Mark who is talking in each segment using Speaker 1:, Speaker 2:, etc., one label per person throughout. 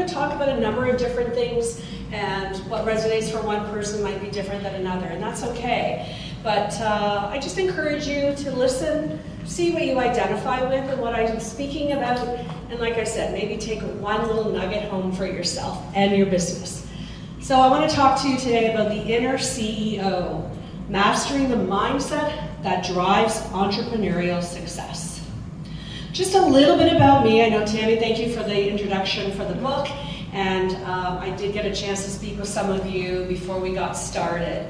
Speaker 1: to talk about a number of different things, and what resonates for one person might be different than another, and that's okay. But I just encourage you to listen, see what you identify with and what I'm speaking about, and like I said, maybe take one little nugget home for yourself and your business. So I want to talk to you today about the inner CEO, mastering the mindset that drives entrepreneurial success. Just a little bit about me. I know, Tammy, thank you for the introduction for the book, and I did get a chance to speak with some of you before we got started.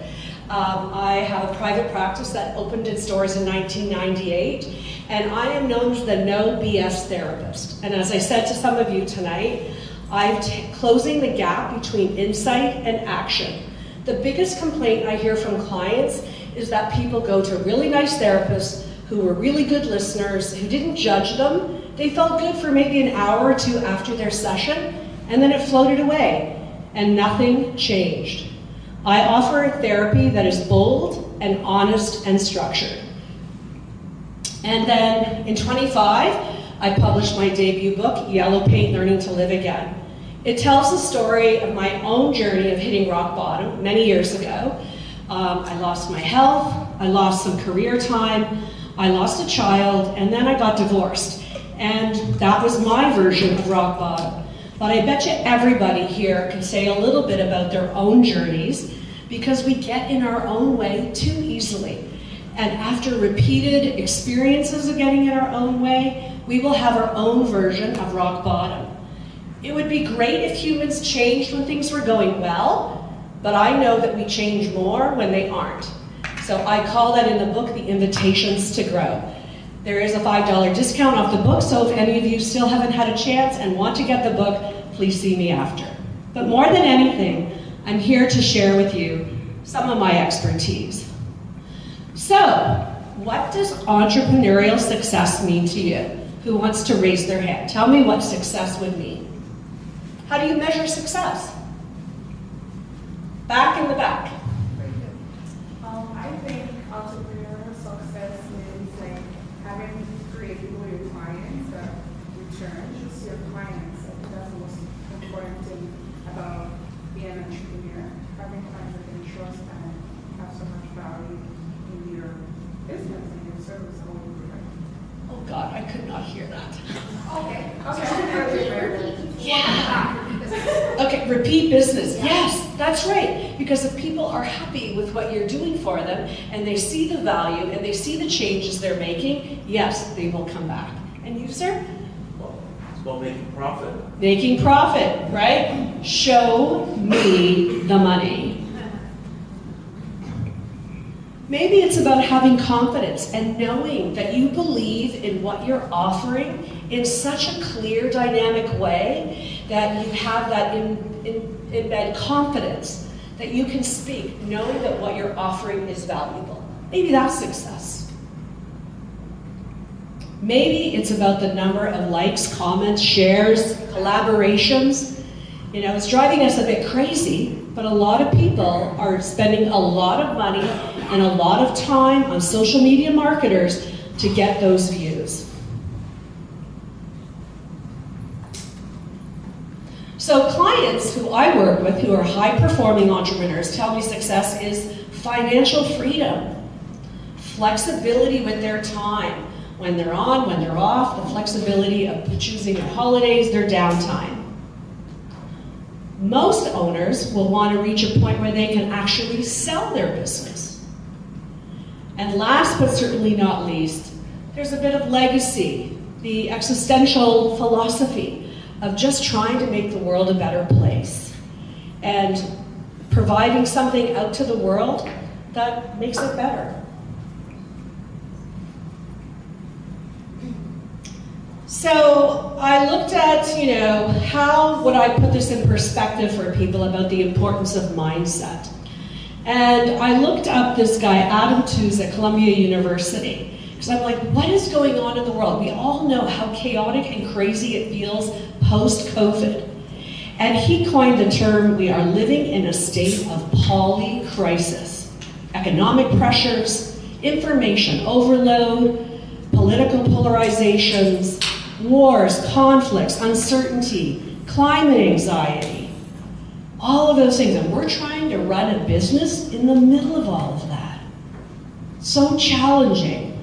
Speaker 1: I have a private practice that opened its doors in 1998, and I am known as the no BS therapist. And as I said to some of you tonight, I'm closing the gap between insight and action. The biggest complaint I hear from clients is that people go to really nice therapists who were really good listeners, who didn't judge them. They felt good for maybe an hour or two after their session, and then it floated away, and nothing changed. I offer a therapy that is bold and honest and structured. And then in 25, I published my debut book, Yellow Paint, Learning to Live Again. It tells the story of my own journey of hitting rock bottom many years ago. I lost my health, I lost some career time, I lost a child, and then I got divorced. And that was my version of rock bottom. But I bet you everybody here can say a little bit about their own journeys, because we get in our own way too easily. And after repeated experiences of getting in our own way, we will have our own version of rock bottom. It would be great if humans changed when things were going well, but I know that we change more when they aren't. So I call that in the book the invitations to grow. There is a $5 discount off the book, so if any of you still haven't had a chance and want to get the book, please see me after. But more than anything, I'm here to share with you some of my expertise. So, what does entrepreneurial success mean to you? Who wants to raise their hand? Tell me what success would mean. How do you measure success? Back in the back.
Speaker 2: I think entrepreneurial success means like having creative with your clients that returns your clients. I think that's the most important thing about being an entrepreneur. Having clients that can trust and have so much value in your business and your service and what you provide.
Speaker 1: Oh God, I could not hear that.
Speaker 2: Okay.
Speaker 1: Yeah. Okay, repeat business. Yes, that's right. Because if people are happy with what you're doing for them, and they see the value, and they see the changes they're making, yes, they will come back. And you, sir?
Speaker 3: Well, it's about making profit.
Speaker 1: Making profit, right? Show me the money. Maybe it's about having confidence and knowing that you believe in what you're offering in such a clear, dynamic way that you have that embed confidence that you can speak, knowing that what you're offering is valuable. Maybe that's success. Maybe it's about the number of likes, comments, shares, collaborations. You know, it's driving us a bit crazy, but a lot of people are spending a lot of money and a lot of time on social media marketers to get those views. So clients who I work with who are high-performing entrepreneurs tell me success is financial freedom, flexibility with their time, when they're on, when they're off, the flexibility of choosing their holidays, their downtime. Most owners will want to reach a point where they can actually sell their business. And last but certainly not least, there's a bit of legacy, the existential philosophy of just trying to make the world a better place and providing something out to the world that makes it better. So I looked at, how would I put this in perspective for people about the importance of mindset. And I looked up this guy, Adam Tooze at Columbia University. Because I'm like, what is going on in the world? We all know how chaotic and crazy it feels post-COVID. And he coined the term, we are living in a state of polycrisis. Economic pressures, information overload, political polarizations, wars, conflicts, uncertainty, climate anxiety, all of those things. And we're trying to run a business in the middle of all of that. So challenging.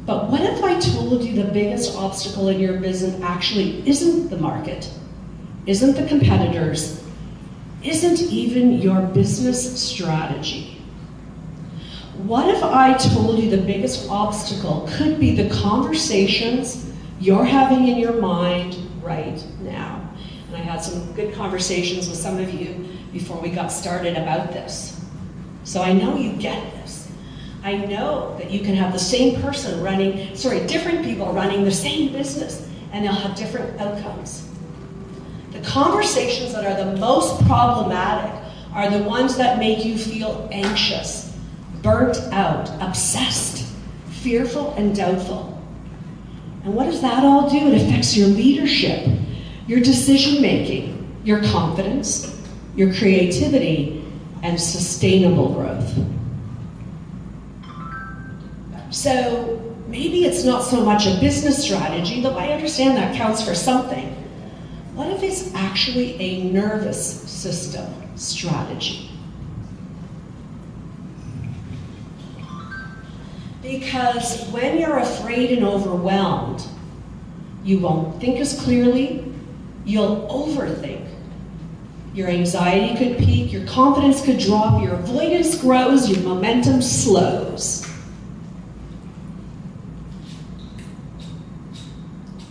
Speaker 1: But what if I told you the biggest obstacle in your business actually isn't the market, isn't the competitors, isn't even your business strategy? What if I told you the biggest obstacle could be the conversations you're having in your mind right now? And I had some good conversations with some of you before we got started about this. So I know you get this. I know that you can have the same person different people running the same business, and they'll have different outcomes. The conversations that are the most problematic are the ones that make you feel anxious, burnt out, obsessed, fearful, and doubtful. And what does that all do? It affects your leadership, your decision-making, your confidence, your creativity, and sustainable growth. So maybe it's not so much a business strategy, though I understand that counts for something. What if it's actually a nervous system strategy? Because when you're afraid and overwhelmed, you won't think as clearly, you'll overthink. Your anxiety could peak, your confidence could drop, your avoidance grows, your momentum slows.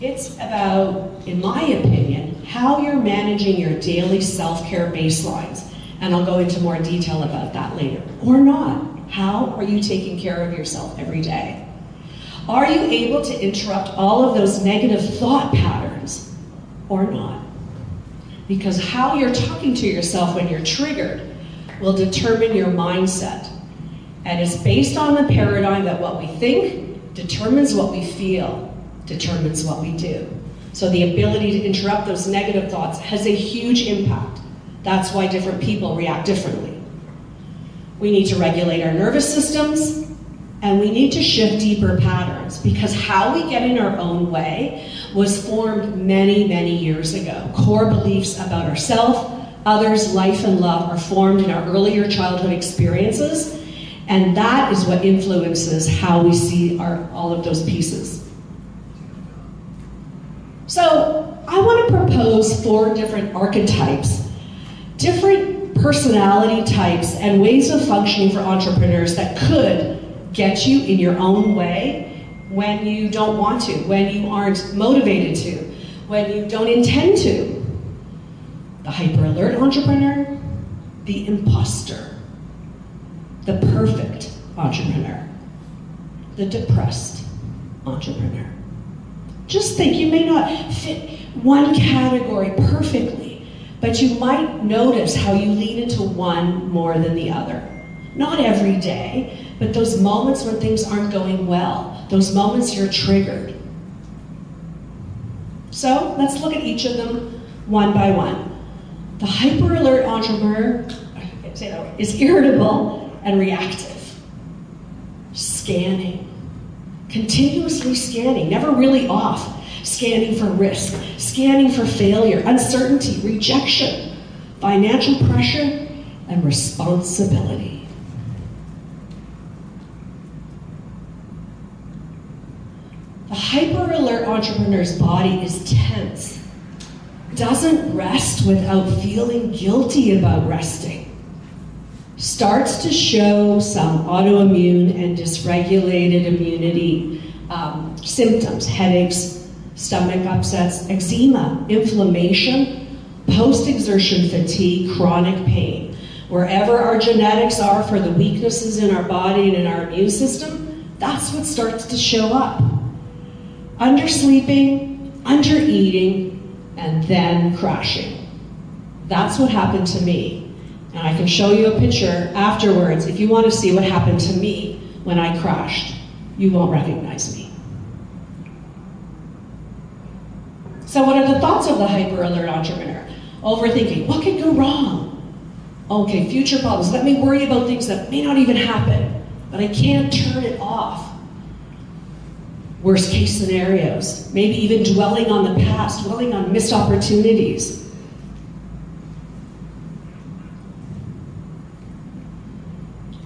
Speaker 1: It's about, in my opinion, how you're managing your daily self-care baselines. And I'll go into more detail about that later. Or not. How are you taking care of yourself every day? Are you able to interrupt all of those negative thought patterns or not? Because how you're talking to yourself when you're triggered will determine your mindset. And it's based on the paradigm that what we think determines what we feel, determines what we do. So the ability to interrupt those negative thoughts has a huge impact. That's why different people react differently. We need to regulate our nervous systems, and we need to shift deeper patterns, because how we get in our own way was formed many, many years ago. Core beliefs about ourselves, others, life, and love are formed in our earlier childhood experiences, and that is what influences how we see all of those pieces. So I want to propose 4 different archetypes, different personality types and ways of functioning for entrepreneurs that could get you in your own way when you don't want to, when you aren't motivated to, when you don't intend to. The hyper-alert entrepreneur, the imposter, the perfect entrepreneur, the depressed entrepreneur. Just think, you may not fit one category perfectly, but you might notice how you lean into one more than the other. Not every day, but those moments when things aren't going well, those moments you're triggered. So let's look at each of them one by one. The hyper-alert entrepreneur is irritable and reactive. Scanning. Continuously scanning, never really off. Scanning for risk, scanning for failure, uncertainty, rejection, financial pressure, and responsibility. The hyper-alert entrepreneur's body is tense, doesn't rest without feeling guilty about resting. Starts to show some autoimmune and dysregulated immunity symptoms, headaches, stomach upsets, eczema, inflammation, post-exertion fatigue, chronic pain. Wherever our genetics are for the weaknesses in our body and in our immune system, that's what starts to show up. Undersleeping, undereating, and then crashing. That's what happened to me. And I can show you a picture afterwards if you want to see what happened to me when I crashed. You won't recognize me. So what are the thoughts of the hyper-alert entrepreneur? Overthinking. What could go wrong? Okay, future problems. Let me worry about things that may not even happen, but I can't turn it off. worst case scenarios, maybe even dwelling on the past, dwelling on missed opportunities.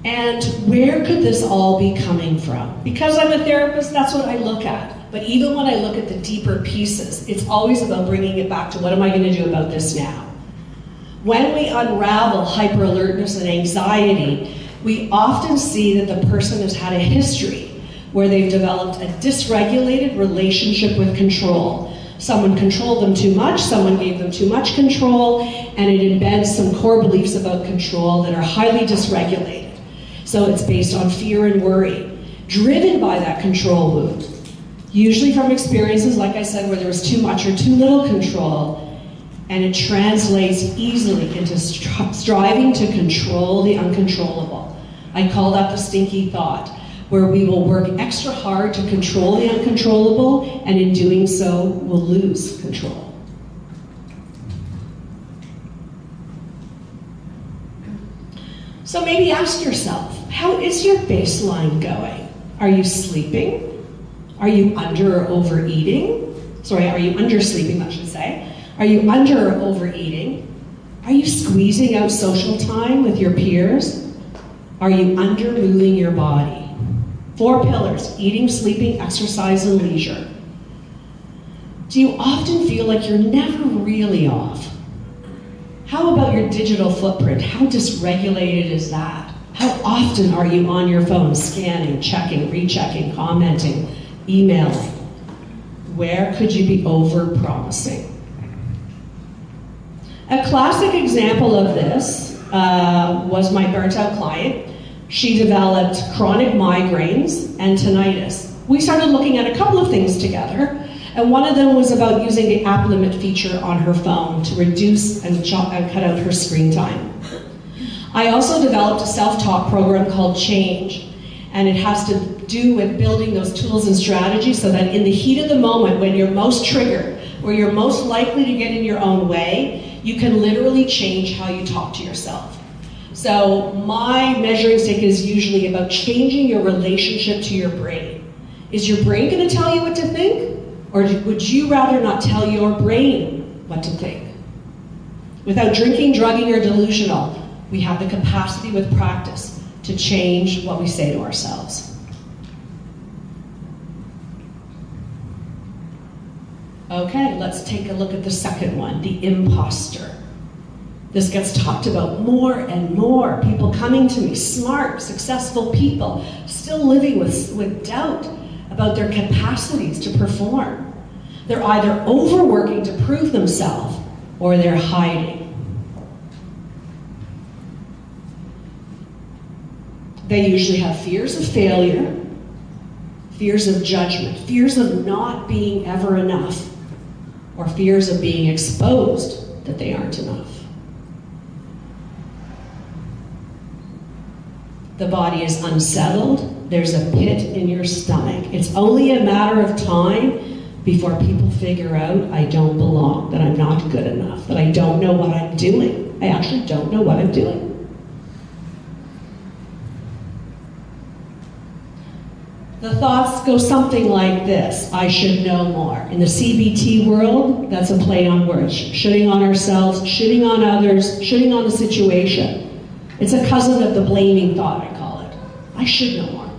Speaker 1: And where could this all be coming from? Because I'm a therapist, that's what I look at. But even when I look at the deeper pieces, it's always about bringing it back to what am I going to do about this now? When we unravel hyper-alertness and anxiety, we often see that the person has had a history where they've developed a dysregulated relationship with control. Someone controlled them too much, someone gave them too much control, and it embeds some core beliefs about control that are highly dysregulated. So it's based on fear and worry, driven by that control wound. Usually from experiences, like I said, where there was too much or too little control, and it translates easily into striving to control the uncontrollable. I call that the stinky thought, where we will work extra hard to control the uncontrollable, and in doing so, we'll lose control. So maybe ask yourself, how is your baseline going? Are you sleeping? Are you under or overeating? Sorry, are you undersleeping, I should say. Are you under or overeating? Are you squeezing out social time with your peers? Are you under moving your body? 4 pillars: eating, sleeping, exercise, and leisure. Do you often feel like you're never really off? How about your digital footprint? How dysregulated is that? How often are you on your phone, scanning, checking, rechecking, commenting, emailing? Where could you be over-promising? A classic example of this was my burnt-out client. She developed chronic migraines and tinnitus. We started looking at a couple of things together, and one of them was about using the app limit feature on her phone to reduce and cut out her screen time. I also developed a self-talk program called Change, and it has to do with building those tools and strategies so that in the heat of the moment, when you're most triggered, where you're most likely to get in your own way, you can literally change how you talk to yourself. So my measuring stick is usually about changing your relationship to your brain. Is your brain going to tell you what to think? Or would you rather not tell your brain what to think? Without drinking, drugging, or delusional, we have the capacity with practice to change what we say to ourselves. Okay, let's take a look at the second one, the imposter. This gets talked about more and more. People coming to me, smart, successful people, still living with doubt about their capacities to perform. They're either overworking to prove themselves, or they're hiding. They usually have fears of failure, fears of judgment, fears of not being ever enough, or fears of being exposed that they aren't enough. The body is unsettled. There's a pit in your stomach. It's only a matter of time before people figure out I don't belong, that I'm not good enough, that I don't know what I'm doing. I actually don't know what I'm doing. The thoughts go something like this: I should know more. In the CBT world, that's a play on words. Shitting on ourselves, shitting on others, shitting on the situation. It's a cousin of the blaming thought, I call it. I should know more.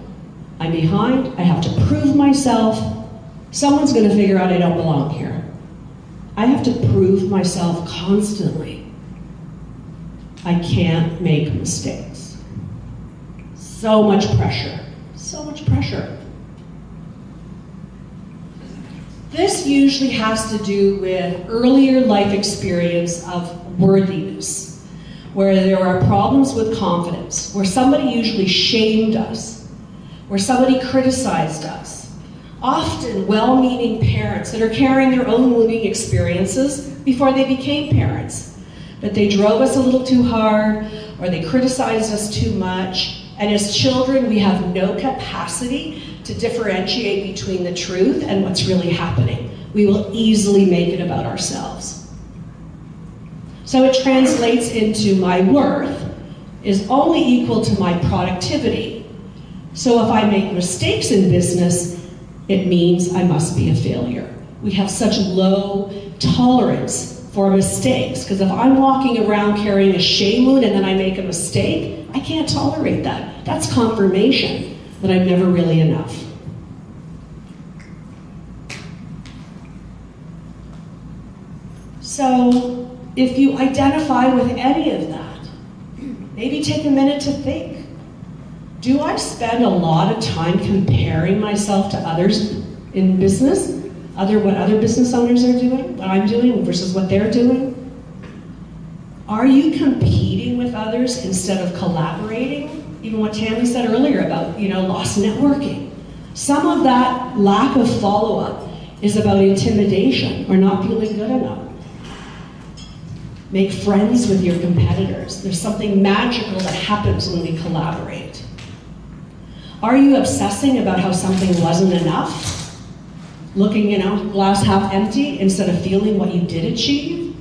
Speaker 1: I'm behind, I have to prove myself. Someone's going to figure out I don't belong here. I have to prove myself constantly. I can't make mistakes. So much pressure. So much pressure. This usually has to do with earlier life experience of worthiness, where there are problems with confidence, where somebody usually shamed us, where somebody criticized us. Often well-meaning parents that are carrying their own wounding experiences before they became parents. But they drove us a little too hard, or they criticized us too much. And as children, we have no capacity to differentiate between the truth and what's really happening. We will easily make it about ourselves. So it translates into my worth is only equal to my productivity. So if I make mistakes in business, it means I must be a failure. We have such low tolerance for mistakes, because if I'm walking around carrying a shame wound and then I make a mistake, I can't tolerate that. That's confirmation that I'm never really enough. So if you identify with any of that, maybe take a minute to think. Do I spend a lot of time comparing myself to others in business? What other business owners are doing, what I'm doing versus what they're doing? Are you competing with others instead of collaborating? Even what Tammy said earlier about, lost networking. Some of that lack of follow-up is about intimidation or not feeling good enough. Make friends with your competitors. There's something magical that happens when we collaborate. Are you obsessing about how something wasn't enough? Looking, glass half empty instead of feeling what you did achieve?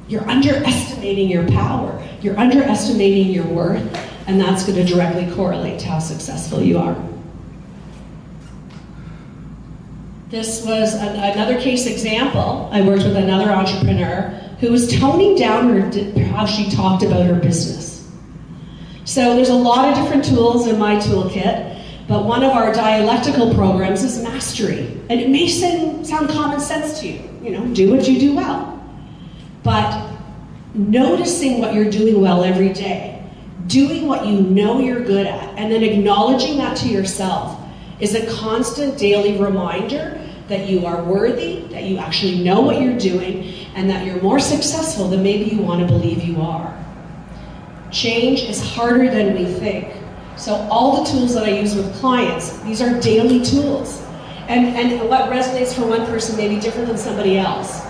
Speaker 1: You're underestimating your power. You're underestimating your worth, and that's going to directly correlate to how successful you are. This was another case example. I worked with another entrepreneur who was toning down how she talked about her business. So there's a lot of different tools in my toolkit, but one of our dialectical programs is mastery. And it may sound common sense to you, do what you do well. But noticing what you're doing well every day, doing what you know you're good at, and then acknowledging that to yourself is a constant daily reminder that you are worthy, that you actually know what you're doing, and that you're more successful than maybe you want to believe you are. Change is harder than we think. So all the tools that I use with clients, these are daily tools. And what resonates for one person may be different than somebody else.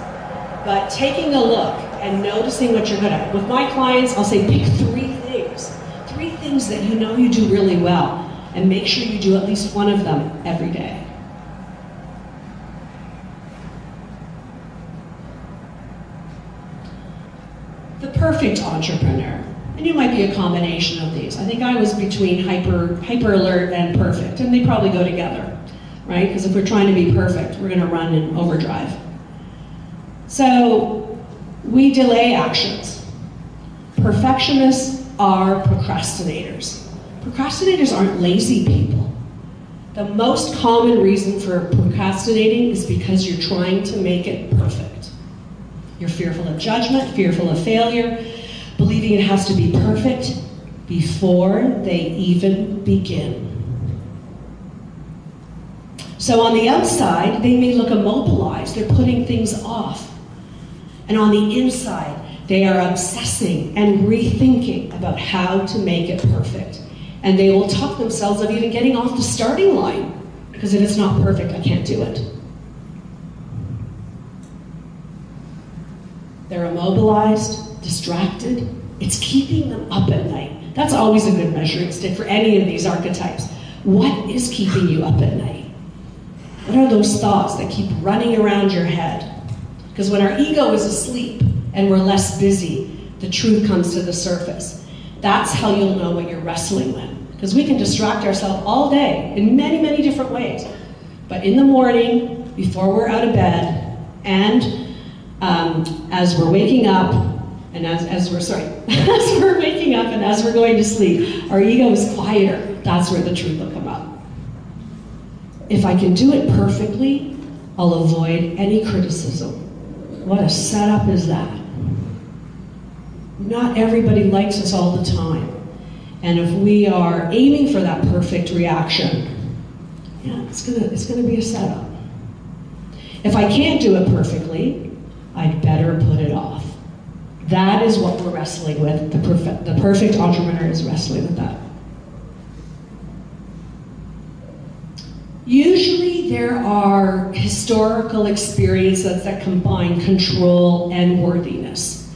Speaker 1: But taking a look and noticing what you're good at. With my clients, I'll say pick 3 things. 3 things that you know you do really well. And make sure you do at least one of them every day. The perfect entrepreneur. And you might be a combination of these. I think I was between hyper alert and perfect, and they probably go together, right? Because if we're trying to be perfect, we're going to run in overdrive. So we delay actions. Perfectionists are procrastinators. Procrastinators aren't lazy people. The most common reason for procrastinating is because you're trying to make it perfect. You're fearful of judgment, fearful of failure, believing it has to be perfect before they even begin. So on the outside, they may look immobilized. They're putting things off. And on the inside, they are obsessing and rethinking about how to make it perfect. And they will talk themselves of even getting off the starting line, because if it's not perfect, I can't do it. They're immobilized, distracted. It's keeping them up at night. That's always a good measuring stick for any of these archetypes. What is keeping you up at night? What are those thoughts that keep running around your head? Because when our ego is asleep and we're less busy, the truth comes to the surface. That's how you'll know what you're wrestling with. Because we can distract ourselves all day in many, many different ways. But in the morning, before we're out of bed, and as we're waking up, and as we're waking up and as we're going to sleep, our ego is quieter. That's where the truth will come up. If I can do it perfectly, I'll avoid any criticism. What a setup is that? Not everybody likes us all the time. And if we are aiming for that perfect reaction, it's gonna be a setup. If I can't do it perfectly, I'd better put it off. That is what we're wrestling with. The perfect entrepreneur is wrestling with that. Usually there are historical experiences that combine control and worthiness.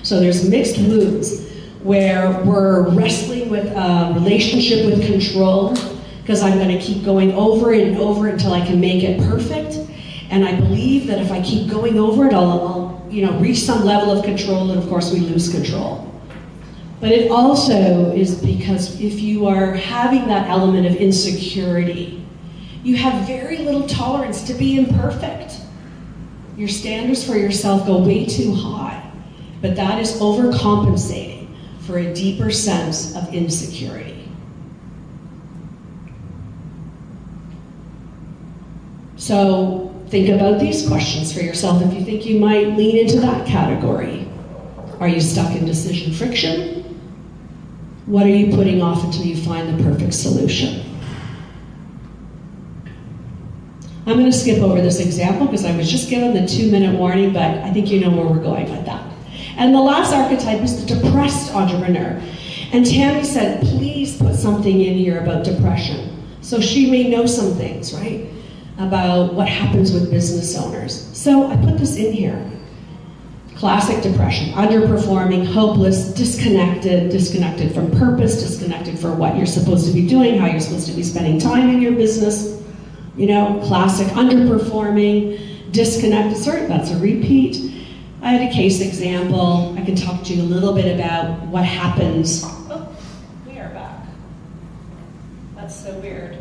Speaker 1: So there's mixed wounds where we're wrestling with a relationship with control, because I'm going to keep going over and over until I can make it perfect. And I believe that if I keep going over it, I'll reach some level of control, and of course we lose control. But it also is because if you are having that element of insecurity, You have very little tolerance to be imperfect. Your standards for yourself go way too high, but that is overcompensating for a deeper sense of insecurity. So think about these questions for yourself if you think you might lean into that category. Are you stuck in decision friction? What are you putting off until you find the perfect solution? I'm going to skip over this example because I was just given the 2-minute warning, but I think you know where we're going with that. And the last archetype is the depressed entrepreneur. And Tammy said, please put something in here about depression. So she may know some things, right, about what happens with business owners. So I put this in here. Classic depression, underperforming, hopeless, disconnected from purpose, disconnected for what you're supposed to be doing, how you're supposed to be spending time in your business. You know, classic underperforming, disconnected, sorry, that's a repeat. I had a case example. I can talk to you a little bit about what happens. Oh, we are back. That's so weird.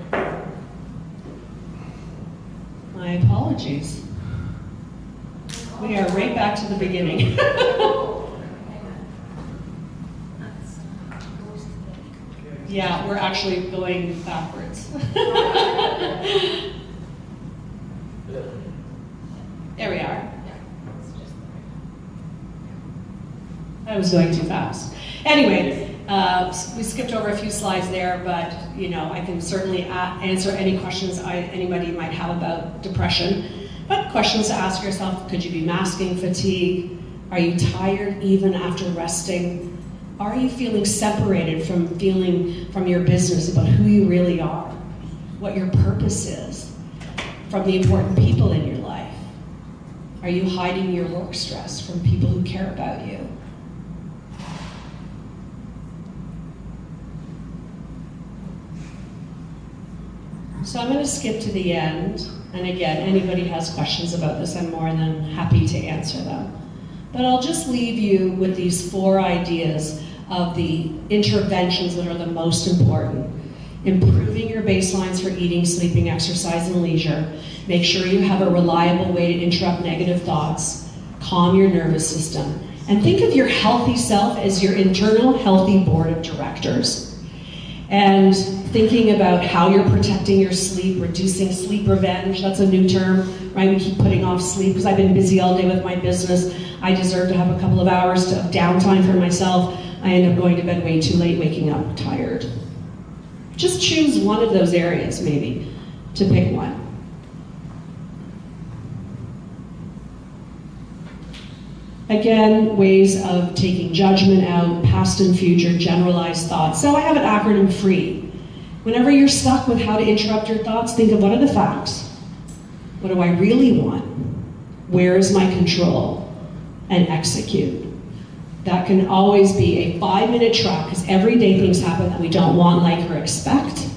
Speaker 1: My apologies. We are right back to the beginning. Yeah, we're actually going backwards. There we are. I was going too fast. Anyway, we skipped over a few slides there, but you know, I can certainly answer any questions anybody might have about depression. But questions to ask yourself: could you be masking fatigue? Are you tired even after resting? Are you feeling separated from your business about who you really are, what your purpose is, from the important people in your life? Are you hiding your work stress from people who care about you? So I'm going to skip to the end, and again, anybody has questions about this, I'm more than happy to answer them. But I'll just leave you with these 4 ideas of the interventions that are the most important. Improving your baselines for eating, sleeping, exercise, and leisure. Make sure you have a reliable way to interrupt negative thoughts. Calm your nervous system. And think of your healthy self as your internal healthy board of directors. And thinking about how you're protecting your sleep, reducing sleep revenge. That's a new term, right? We keep putting off sleep because I've been busy all day with my business. I deserve to have a couple of hours of downtime for myself. I end up going to bed way too late, waking up tired. Just choose one of those areas, maybe, to pick one. Again, ways of taking judgment out, past and future, generalized thoughts. So I have an acronym FREE. Whenever you're stuck with how to interrupt your thoughts, think of what are the facts? What do I really want? Where is my control? And execute. That can always be a 5-minute track, because every day things happen that we don't want, like, or expect.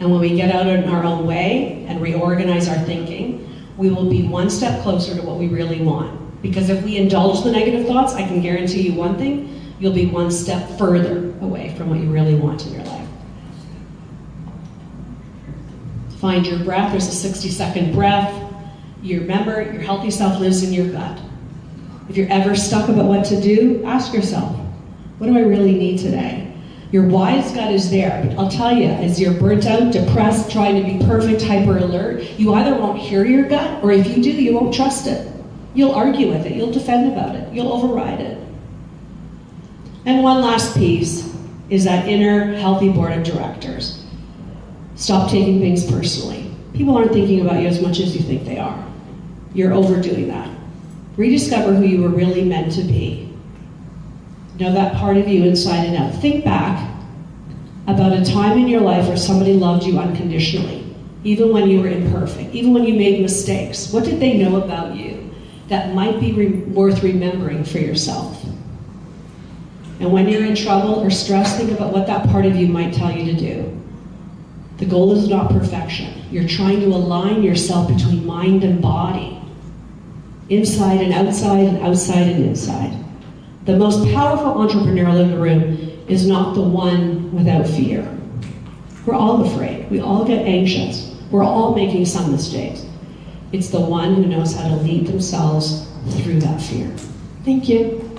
Speaker 1: And when we get out in our own way and reorganize our thinking, we will be one step closer to what we really want. Because if we indulge the negative thoughts, I can guarantee you one thing, you'll be one step further away from what you really want in your life. Find your breath. There's a 60-second breath. You remember, your healthy self lives in your gut. If you're ever stuck about what to do, ask yourself, what do I really need today? Your wise gut is there, but I'll tell you, as you're burnt out, depressed, trying to be perfect, hyper alert, you either won't hear your gut, or if you do, you won't trust it. You'll argue with it, you'll defend about it, you'll override it. And one last piece is that inner healthy board of directors. Stop taking things personally. People aren't thinking about you as much as you think they are. You're overdoing that. Rediscover who you were really meant to be. Know that part of you inside and out. Think back about a time in your life where somebody loved you unconditionally, even when you were imperfect, even when you made mistakes. What did they know about you that might be worth remembering for yourself? And when you're in trouble or stressed, think about what that part of you might tell you to do. The goal is not perfection. You're trying to align yourself between mind and body, inside and outside and inside. The most powerful entrepreneurial in the room is not the one without fear. We're all afraid. We all get anxious. We're all making some mistakes. It's the one who knows how to lead themselves through that fear. Thank you.